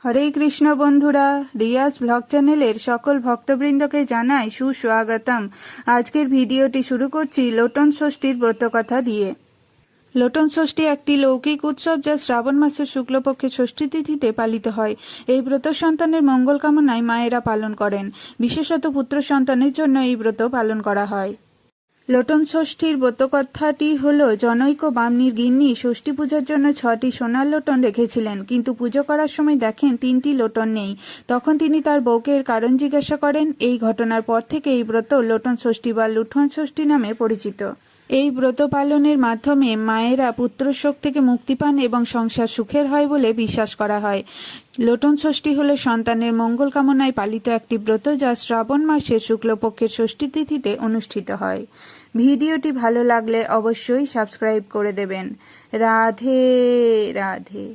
হরে কৃষ্ণ বন্ধুরা, রিয়াজ ব্লগ চ্যানেলের সকল ভক্তবৃন্দকে জানাই সুস্বাগতম। আজকের ভিডিওটি শুরু করছি লোটন ষষ্ঠীর ব্রতকথা দিয়ে। লোটন ষষ্ঠী একটি লৌকিক উৎসব যা শ্রাবণ মাসের শুক্লপক্ষের ষষ্ঠী তিথিতে পালিত হয়। এই ব্রত সন্তানের মঙ্গল কামনায় মায়েরা পালন করেন। বিশেষত পুত্র সন্তানের জন্য এই ব্রত পালন করা হয়। লোটন ষষ্ঠীর ব্রতকথাটি হল, জনৈক বামনির গিন্নি ষষ্ঠী পূজার জন্য 6টি সোনার লোটন রেখেছিলেন, কিন্তু পুজো করার সময় দেখেন 3টি লোটন নেই। তখন তিনি তার বউকে এর কারণ জিজ্ঞাসা করেন। এই ঘটনার পর থেকে এই ব্রত লোটন ষষ্ঠী বা লুঠন ষষ্ঠী নামে পরিচিত। এই ব্রত পালনের মাধ্যমে মায়েরা পুত্রশোক থেকে মুক্তি পান এবং সংসার সুখের হয় বলে বিশ্বাস করা হয়। লোটন ষষ্ঠী হল সন্তানের মঙ্গল কামনায় পালিত একটি ব্রত, যা শ্রাবণ মাসের শুক্লপক্ষের ষষ্ঠী তিথিতে অনুষ্ঠিত হয়। ভিডিওটি ভালো লাগলে অবশ্যই সাবস্ক্রাইব করে দেবেন। রাধে রাধে।